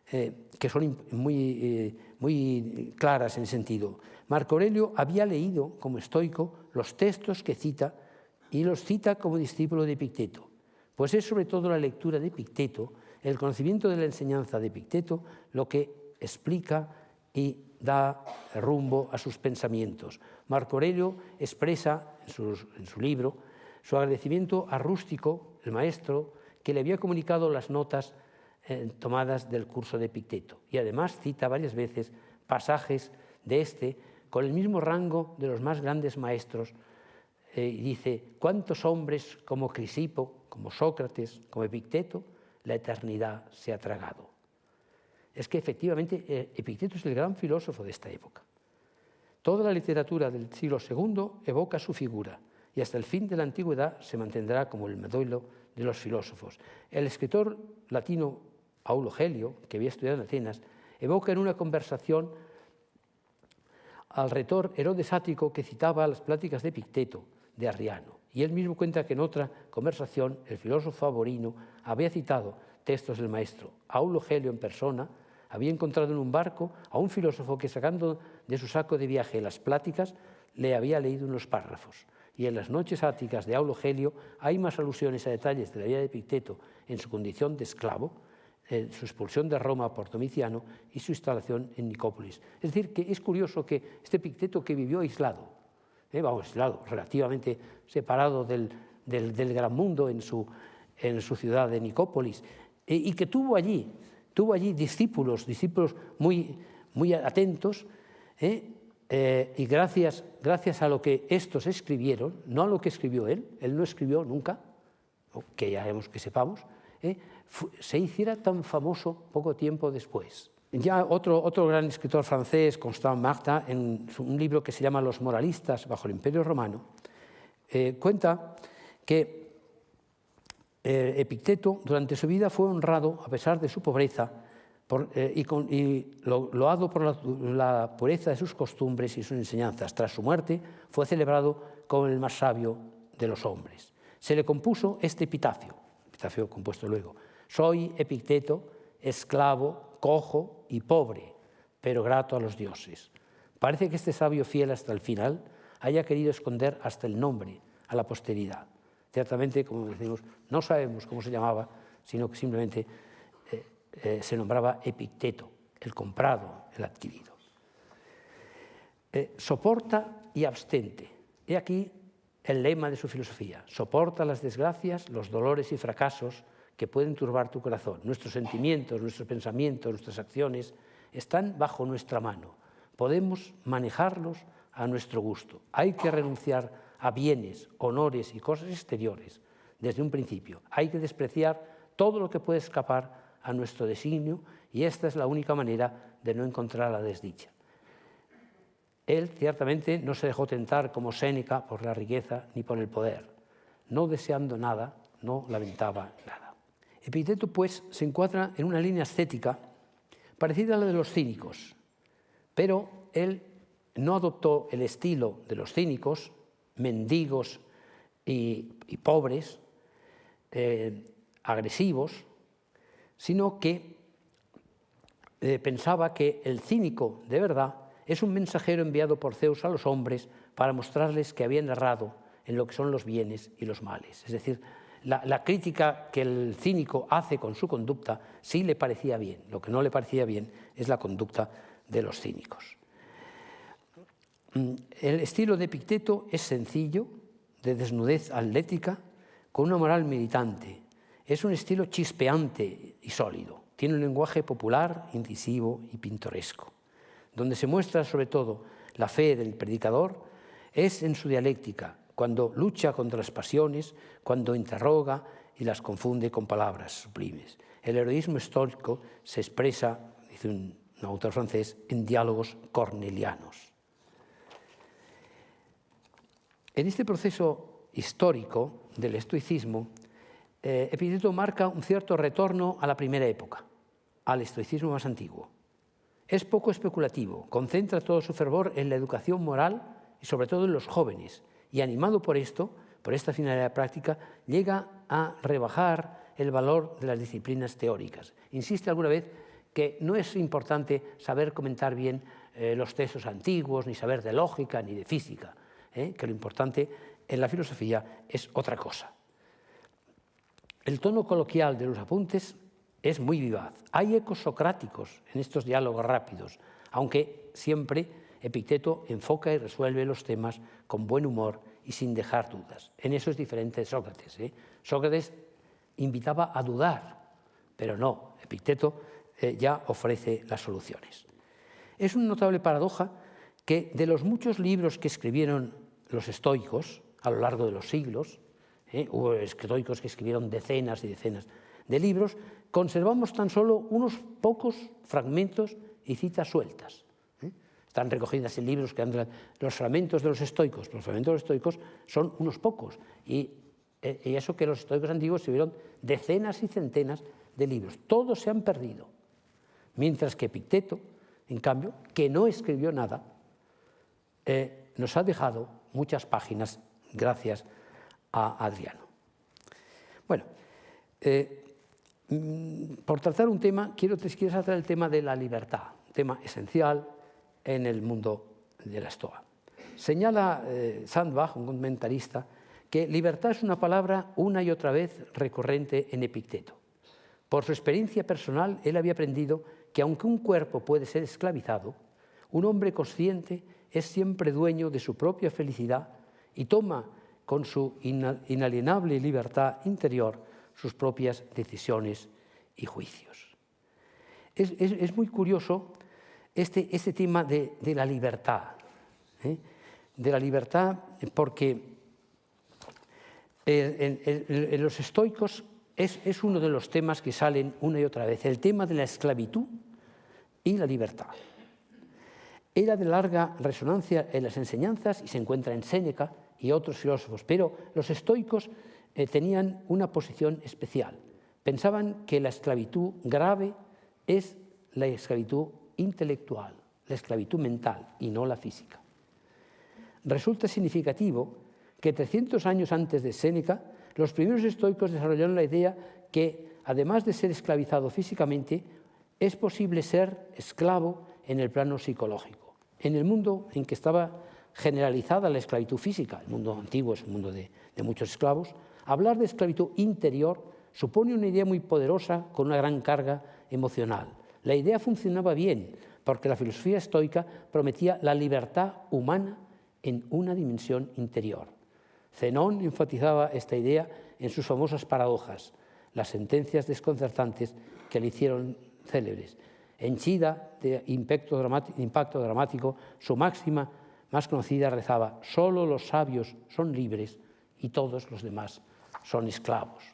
Speaker 1: que son muy claras en ese sentido. Marco Aurelio había leído como estoico los textos que cita y los cita como discípulo de Epicteto. Pues es sobre todo la lectura de Epicteto, el conocimiento de la enseñanza de Epicteto, lo que explica y da rumbo a sus pensamientos. Marco Aurelio expresa en su libro su agradecimiento a Rústico, el maestro, que le había comunicado las notas tomadas del curso de Epicteto. Y además cita varias veces pasajes de este con el mismo rango de los más grandes maestros, y dice, ¿cuántos hombres como Crisipo, como Sócrates, como Epicteto, la eternidad se ha tragado? Es que efectivamente Epicteto es el gran filósofo de esta época. Toda la literatura del siglo II evoca su figura y hasta el fin de la antigüedad se mantendrá como el modelo de los filósofos. El escritor latino Aulo Gelio, que había estudiado en Atenas, evoca en una conversación al retor Herodes Ático que citaba las pláticas de Epicteto, de Arriano. Y él mismo cuenta que en otra conversación el filósofo aborino había citado textos del maestro. Aulo Gelio en persona había encontrado en un barco a un filósofo que, sacando de su saco de viaje las pláticas, le había leído unos párrafos. Y en las noches áticas de Aulo Gelio hay más alusiones a detalles de la vida de Epicteto en su condición de esclavo, su expulsión de Roma por Domiciano y su instalación en Nicópolis. Es decir, que es curioso que este Epicteto que vivió aislado, aislado, relativamente separado del gran mundo en su ciudad de Nicópolis, y que tuvo allí discípulos muy atentos, y gracias a lo que estos escribieron, no a lo que escribió él no escribió nunca, que ya que sepamos, se hiciera tan famoso poco tiempo después. Ya otro gran escritor francés, Constant Martin, en un libro que se llama Los moralistas bajo el Imperio Romano, cuenta que Epicteto durante su vida fue honrado, a pesar de su pobreza, y loado por la pureza de sus costumbres y sus enseñanzas. Tras su muerte fue celebrado como el más sabio de los hombres. Se le compuso este epitafio compuesto luego: soy Epicteto, esclavo, cojo y pobre, pero grato a los dioses. Parece que este sabio fiel hasta el final haya querido esconder hasta el nombre a la posteridad. Ciertamente, como decimos, no sabemos cómo se llamaba, sino que simplemente se nombraba Epicteto, el comprado, el adquirido. Soporta y abstente. He aquí el lema de su filosofía: soporta las desgracias, los dolores y fracasos que pueden turbar tu corazón. Nuestros sentimientos, nuestros pensamientos, nuestras acciones están bajo nuestra mano. Podemos manejarlos a nuestro gusto. Hay que renunciar a bienes, honores y cosas exteriores desde un principio. Hay que despreciar todo lo que puede escapar a nuestro designio, y esta es la única manera de no encontrar la desdicha. Él ciertamente no se dejó tentar como Séneca por la riqueza ni por el poder. No deseando nada, no lamentaba nada. Epicteto, pues, se encuadra en una línea estética parecida a la de los cínicos, pero él no adoptó el estilo de los cínicos, mendigos y pobres, agresivos, sino que pensaba que el cínico de verdad es un mensajero enviado por Zeus a los hombres para mostrarles que habían errado en lo que son los bienes y los males. Es decir, la crítica que el cínico hace con su conducta sí le parecía bien. Lo que no le parecía bien es la conducta de los cínicos. El estilo de Epicteto es sencillo, de desnudez atlética, con una moral militante. Es un estilo chispeante y sólido. Tiene un lenguaje popular, incisivo y pintoresco. Donde se muestra sobre todo la fe del predicador es en su dialéctica, cuando lucha contra las pasiones, cuando interroga y las confunde con palabras sublimes. El heroísmo estoico se expresa, dice un autor francés, en diálogos cornelianos. En este proceso histórico del estoicismo, Epicteto marca un cierto retorno a la primera época, al estoicismo más antiguo. Es poco especulativo, concentra todo su fervor en la educación moral y sobre todo en los jóvenes, y animado por esto, por esta finalidad práctica, llega a rebajar el valor de las disciplinas teóricas. Insiste alguna vez que no es importante saber comentar bien los textos antiguos, ni saber de lógica, ni de física, que lo importante en la filosofía es otra cosa. El tono coloquial de los apuntes es muy vivaz. Hay ecos socráticos en estos diálogos rápidos, aunque siempre Epicteto enfoca y resuelve los temas con buen humor y sin dejar dudas. En eso es diferente de Sócrates. Sócrates invitaba a dudar, pero no, Epicteto ya ofrece las soluciones. Es una notable paradoja que de los muchos libros que escribieron los estoicos a lo largo de los siglos, hubo estoicos que escribieron decenas y decenas de libros, conservamos tan solo unos pocos fragmentos y citas sueltas. Están recogidas en libros que andan los fragmentos de los estoicos. Los fragmentos de los estoicos son unos pocos. Y eso que los estoicos antiguos escribieron decenas y centenas de libros. Todos se han perdido. Mientras que Epicteto, en cambio, que no escribió nada, nos ha dejado muchas páginas gracias a Adriano. Bueno, por tratar un tema, quiero tratar el tema de la libertad, un tema esencial en el mundo de la Estoa. Señala Sandbach, un comentarista, que libertad es una palabra una y otra vez recurrente en Epicteto. Por su experiencia personal, él había aprendido que aunque un cuerpo puede ser esclavizado, un hombre consciente es siempre dueño de su propia felicidad y toma con su inalienable libertad interior sus propias decisiones y juicios. Es muy curioso este tema de la libertad, de la libertad, porque en los estoicos es uno de los temas que salen una y otra vez, el tema de la esclavitud y la libertad. Era de larga resonancia en las enseñanzas y se encuentra en Séneca y otros filósofos, pero los estoicos tenían una posición especial. Pensaban que la esclavitud grave es la esclavitud intelectual, la esclavitud mental y no la física. Resulta significativo que 300 años antes de Séneca, los primeros estoicos desarrollaron la idea que, además de ser esclavizado físicamente, es posible ser esclavo en el plano psicológico. En el mundo en que estaba generalizada la esclavitud física, el mundo antiguo es un mundo de muchos esclavos, hablar de esclavitud interior supone una idea muy poderosa con una gran carga emocional. La idea funcionaba bien porque la filosofía estoica prometía la libertad humana en una dimensión interior. Zenón enfatizaba esta idea en sus famosas paradojas, las sentencias desconcertantes que le hicieron célebres. En Chida, de impacto dramático, su máxima más conocida rezaba: solo los sabios son libres y todos los demás son esclavos.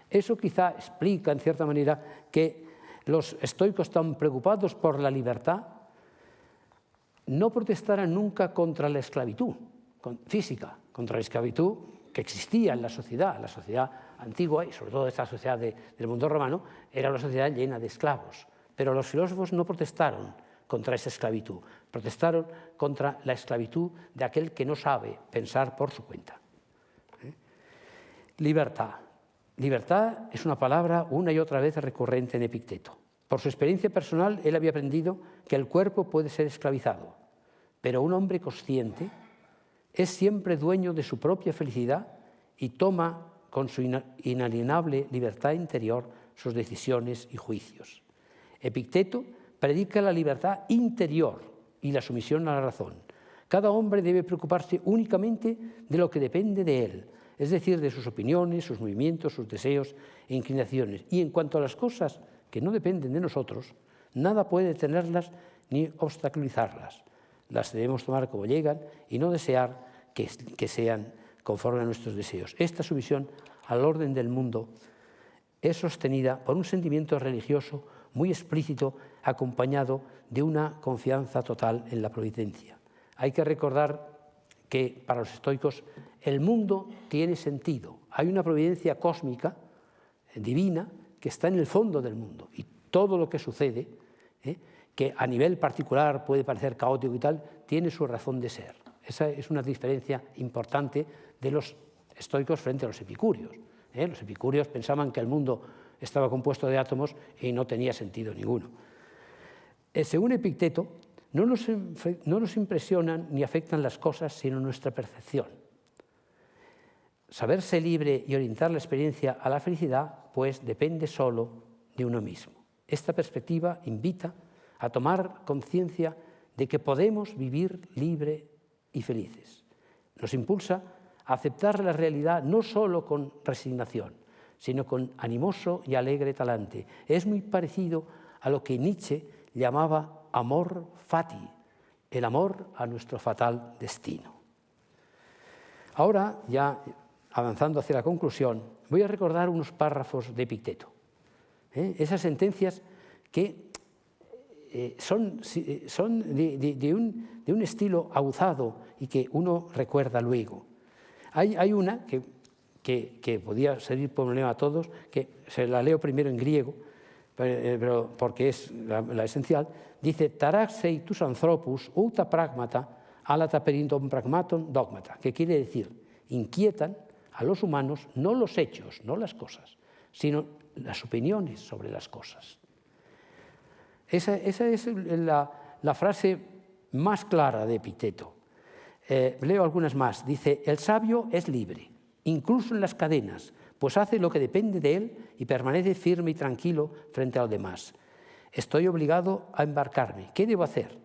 Speaker 1: Eso quizá explica, en cierta manera, que los estoicos, tan preocupados por la libertad, no protestaran nunca contra la esclavitud física, contra la esclavitud que existía en la sociedad antigua, y sobre todo esta sociedad del mundo romano, era una sociedad llena de esclavos. Pero los filósofos no protestaron contra esa esclavitud, protestaron contra la esclavitud de aquel que no sabe pensar por su cuenta. Libertad. Libertad es una palabra una y otra vez recurrente en Epicteto. Por su experiencia personal, él había aprendido que el cuerpo puede ser esclavizado, pero un hombre consciente es siempre dueño de su propia felicidad y toma con su inalienable libertad interior sus decisiones y juicios. Epicteto predica la libertad interior y la sumisión a la razón. Cada hombre debe preocuparse únicamente de lo que depende de él, es decir, de sus opiniones, sus movimientos, sus deseos e inclinaciones. Y en cuanto a las cosas que no dependen de nosotros, nada puede detenerlas ni obstaculizarlas. Las debemos tomar como llegan y no desear que sean conforme a nuestros deseos. Esta sumisión al orden del mundo es sostenida por un sentimiento religioso muy explícito, acompañado de una confianza total en la providencia. Hay que recordar que para los estoicos el mundo tiene sentido. Hay una providencia cósmica, divina, que está en el fondo del mundo. Y todo lo que sucede, que a nivel particular puede parecer caótico y tal, tiene su razón de ser. Esa es una diferencia importante de los estoicos frente a los epicúreos. Los epicúreos pensaban que el mundo estaba compuesto de átomos y no tenía sentido ninguno. Según Epicteto, no nos impresionan ni afectan las cosas, sino nuestra percepción. Saberse libre y orientar la experiencia a la felicidad, pues, depende solo de uno mismo. Esta perspectiva invita a tomar conciencia de que podemos vivir libre y felices. Nos impulsa a aceptar la realidad no solo con resignación, sino con animoso y alegre talante. Es muy parecido a lo que Nietzsche llamaba amor fati, el amor a nuestro fatal destino. Ahora, ya avanzando hacia la conclusión, voy a recordar unos párrafos de Epicteto. Esas sentencias que son de un estilo aguzado y que uno recuerda luego. Hay una que podía servir por un lema a todos, que se la leo primero en griego, pero porque es la esencial. Dice, taraxei tus anthropus uta pragmata alata perindum pragmaton dogmata, que quiere decir, inquietan a los humanos no los hechos, no las cosas, sino las opiniones sobre las cosas. Esa es la frase más clara de Epicteto. Leo algunas más. Dice, el sabio es libre, incluso en las cadenas, pues hace lo que depende de él y permanece firme y tranquilo frente a los demás. Estoy obligado a embarcarme. ¿Qué debo hacer?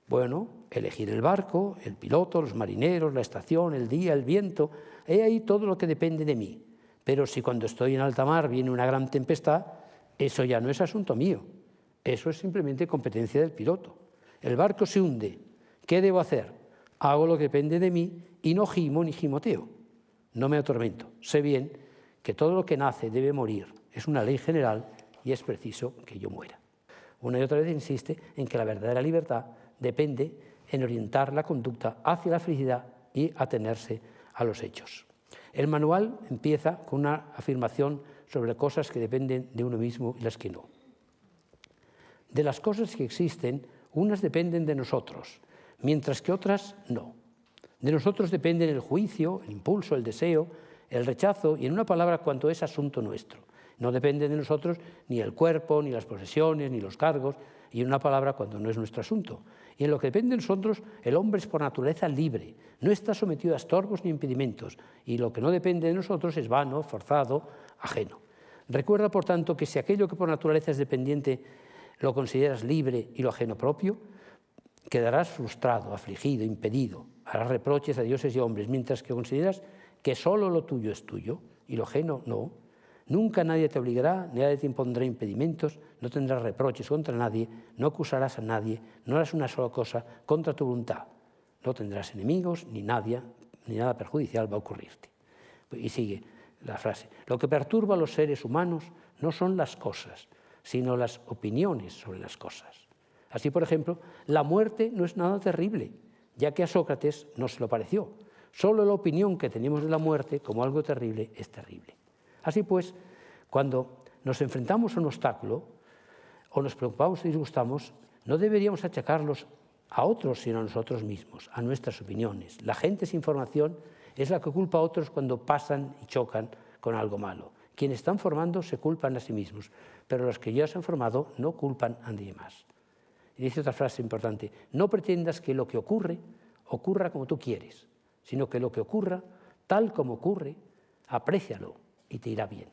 Speaker 1: Bueno, elegir el barco, el piloto, los marineros, la estación, el día, el viento. He ahí todo lo que depende de mí. Pero si cuando estoy en alta mar viene una gran tempestad, eso ya no es asunto mío. Eso es simplemente competencia del piloto. El barco se hunde. ¿Qué debo hacer? Hago lo que depende de mí y no gimo ni gimoteo. No me atormento. Sé bien que todo lo que nace debe morir. Es una ley general y es preciso que yo muera. Una y otra vez insiste en que la verdadera libertad depende en orientar la conducta hacia la felicidad y atenerse a los hechos. El manual empieza con una afirmación sobre cosas que dependen de uno mismo y las que no. De las cosas que existen, unas dependen de nosotros, mientras que otras no. De nosotros dependen el juicio, el impulso, el deseo, el rechazo y, en una palabra, cuanto es asunto nuestro. No depende de nosotros ni el cuerpo, ni las posesiones, ni los cargos, y, en una palabra, cuando no es nuestro asunto. Y en lo que depende de nosotros, el hombre es por naturaleza libre, no está sometido a estorbos ni impedimentos, y lo que no depende de nosotros es vano, forzado, ajeno. Recuerda, por tanto, que si aquello que por naturaleza es dependiente lo consideras libre y lo ajeno propio, quedarás frustrado, afligido, impedido, harás reproches a dioses y hombres, mientras que consideras que solo lo tuyo es tuyo y lo ajeno no. Nunca nadie te obligará, nadie te impondrá impedimentos, no tendrás reproches contra nadie, no acusarás a nadie, no harás una sola cosa contra tu voluntad. No tendrás enemigos, ni nada perjudicial va a ocurrirte. Y sigue la frase. Lo que perturba a los seres humanos no son las cosas, sino las opiniones sobre las cosas. Así, por ejemplo, la muerte no es nada terrible, ya que a Sócrates no se lo pareció. Solo la opinión que tenemos de la muerte como algo terrible es terrible. Así pues, cuando nos enfrentamos a un obstáculo o nos preocupamos o disgustamos, no deberíamos achacarlos a otros, sino a nosotros mismos, a nuestras opiniones. La gente sin formación es la que culpa a otros cuando pasan y chocan con algo malo. Quienes están formando se culpan a sí mismos, pero los que ya se han formado no culpan a nadie más. Y dice otra frase importante, no pretendas que lo que ocurra como tú quieres, sino que lo que ocurra, tal como ocurre, aprécialo y te irá bien.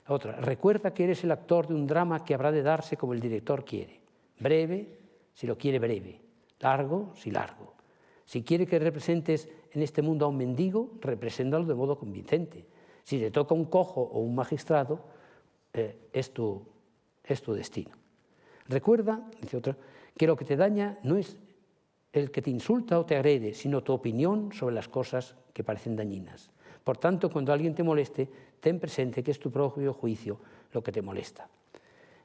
Speaker 1: Otra, recuerda que eres el actor de un drama que habrá de darse como el director quiere. Breve, si lo quiere breve. Largo, si largo. Si quiere que representes en este mundo a un mendigo, represéntalo de modo convincente. Si te toca un cojo o un magistrado, es tu destino. Recuerda, dice otra, que lo que te daña no es el que te insulta o te agrede, sino tu opinión sobre las cosas que parecen dañinas. Por tanto, cuando alguien te moleste, ten presente que es tu propio juicio lo que te molesta.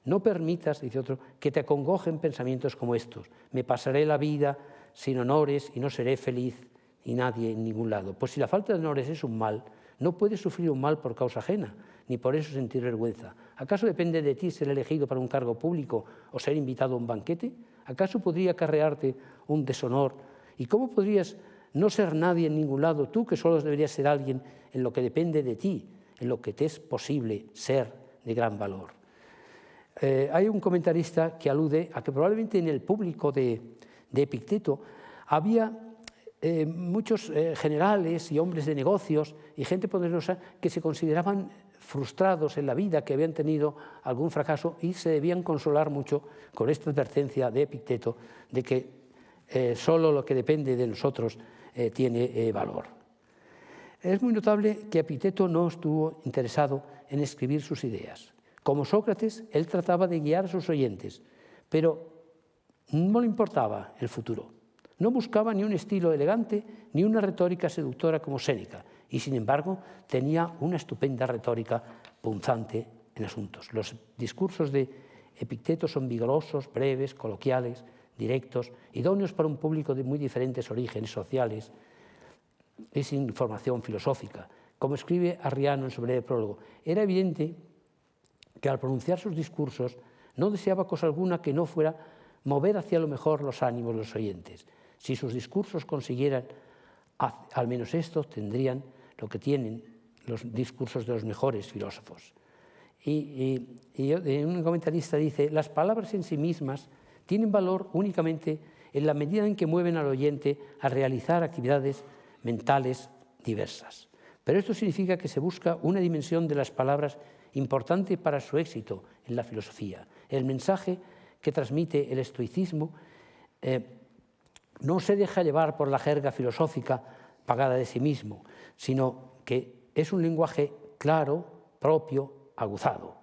Speaker 1: No permitas, dice otro, que te acongojen pensamientos como estos. Me pasaré la vida sin honores y no seré feliz ni nadie en ningún lado. Pues si la falta de honores es un mal, no puedes sufrir un mal por causa ajena, ni por eso sentir vergüenza. ¿Acaso depende de ti ser elegido para un cargo público o ser invitado a un banquete? ¿Acaso podría acarrearte un deshonor? ¿Y cómo podrías no ser nadie en ningún lado, tú que solo deberías ser alguien en lo que depende de ti, en lo que te es posible ser de gran valor? Hay un comentarista que alude a que probablemente en el público de Epicteto había muchos generales y hombres de negocios y gente poderosa que se consideraban frustrados en la vida, que habían tenido algún fracaso y se debían consolar mucho con esta advertencia de Epicteto de que solo lo que depende de nosotros tiene valor. Es muy notable que Epicteto no estuvo interesado en escribir sus ideas. Como Sócrates, él trataba de guiar a sus oyentes, pero No le importaba el futuro. No buscaba ni un estilo elegante ni una retórica seductora como Séneca, y sin embargo tenía una estupenda retórica punzante en asuntos. Los discursos de Epicteto son vigorosos, breves, coloquiales, directos, idóneos para un público de muy diferentes orígenes sociales y sin formación filosófica. Como escribe Arriano en su breve prólogo, era evidente que al pronunciar sus discursos no deseaba cosa alguna que no fuera mover hacia lo mejor los ánimos de los oyentes. Si sus discursos consiguieran al menos esto, tendrían lo que tienen los discursos de los mejores filósofos. Y un comentarista dice, las palabras en sí mismas tienen valor únicamente en la medida en que mueven al oyente a realizar actividades mentales diversas. Pero esto significa que se busca una dimensión de las palabras importante para su éxito en la filosofía. El mensaje que transmite el estoicismo no se deja llevar por la jerga filosófica pagada de sí mismo, sino que es un lenguaje claro, propio, aguzado.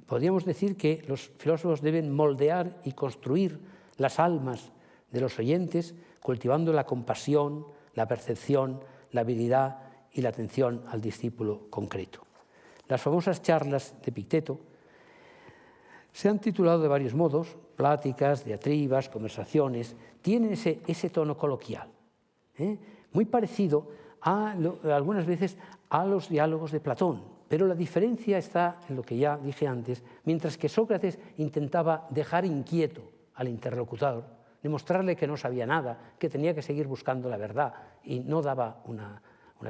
Speaker 1: Podríamos decir que los filósofos deben moldear y construir las almas de los oyentes, cultivando la compasión, la percepción, la habilidad y la atención al discípulo concreto. Las famosas charlas de Epicteto se han titulado de varios modos, pláticas, diatribas, conversaciones, tienen ese tono coloquial, muy parecido algunas veces a los diálogos de Platón, pero la diferencia está en lo que ya dije antes, mientras que Sócrates intentaba dejar inquieto al interlocutor, demostrarle que no sabía nada, que tenía que seguir buscando la verdad y no daba una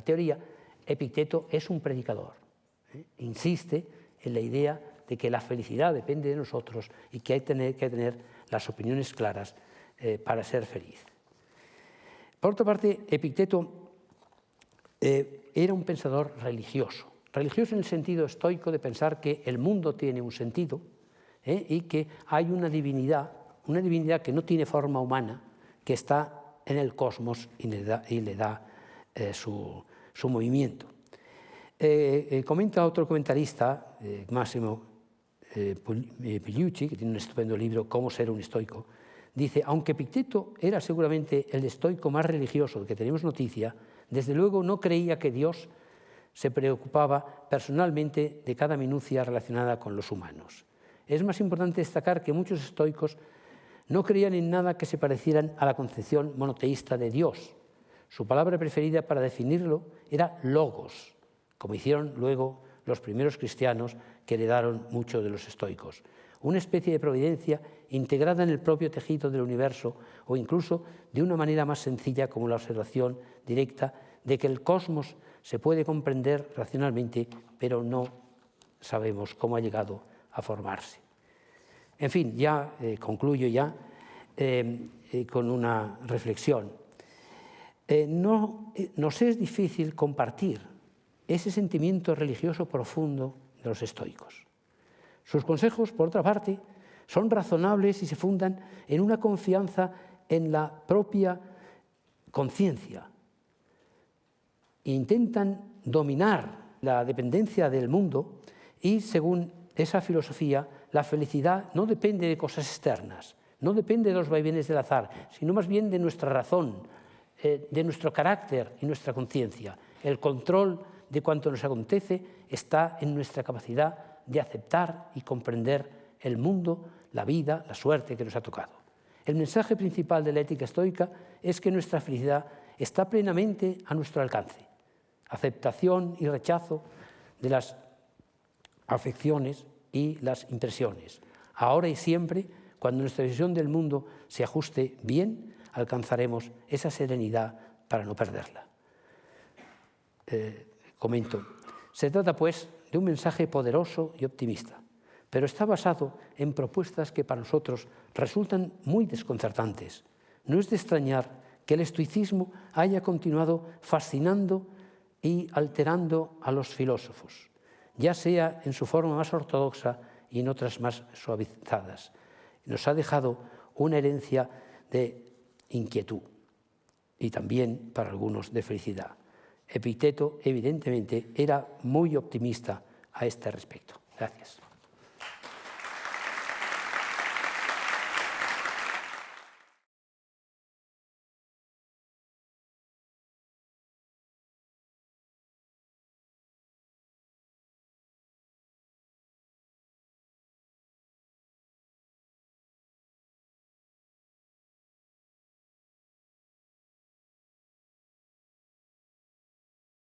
Speaker 1: teoría, Epicteto es un predicador, insiste en la idea de que la felicidad depende de nosotros y que hay que tener las opiniones claras para ser feliz. Por otra parte, Epicteto era un pensador religioso en el sentido estoico de pensar que el mundo tiene un sentido y que hay una divinidad que no tiene forma humana, que está en el cosmos y le da su movimiento. Comenta otro comentarista, Massimo Pigliucci, que tiene un estupendo libro, Cómo ser un estoico, dice, aunque Epicteto era seguramente el estoico más religioso del que tenemos noticia, desde luego no creía que Dios se preocupaba personalmente de cada minucia relacionada con los humanos. Es más importante destacar que muchos estoicos no creían en nada que se parecieran a la concepción monoteísta de Dios. Su palabra preferida para definirlo era logos, como hicieron luego los primeros cristianos que heredaron mucho de los estoicos. Una especie de providencia integrada en el propio tejido del universo o incluso de una manera más sencilla como la observación directa de que el cosmos se puede comprender racionalmente, pero no sabemos cómo ha llegado a formarse. En fin, ya concluyo con una reflexión. Nos es difícil compartir ese sentimiento religioso profundo de los estoicos. Sus consejos, por otra parte, son razonables y se fundan en una confianza en la propia conciencia. Intentan dominar la dependencia del mundo y, según esa filosofía, la felicidad no depende de cosas externas, no depende de los vaivenes del azar, sino más bien de nuestra razón, de nuestro carácter y nuestra conciencia. El control de cuanto nos acontece está en nuestra capacidad de aceptar y comprender el mundo, la vida, la suerte que nos ha tocado. El mensaje principal de la ética estoica es que nuestra felicidad está plenamente a nuestro alcance. Aceptación y rechazo de las afecciones y las impresiones. Ahora y siempre, cuando nuestra visión del mundo se ajuste bien, alcanzaremos esa serenidad para no perderla. Comento, se trata pues de un mensaje poderoso y optimista, pero está basado en propuestas que para nosotros resultan muy desconcertantes. No es de extrañar que el estoicismo haya continuado fascinando y alterando a los filósofos, ya sea en su forma más ortodoxa y en otras más suavizadas. Nos ha dejado una herencia de inquietud y también, para algunos, de felicidad. Epicteto, evidentemente, era muy optimista a este respecto. Gracias.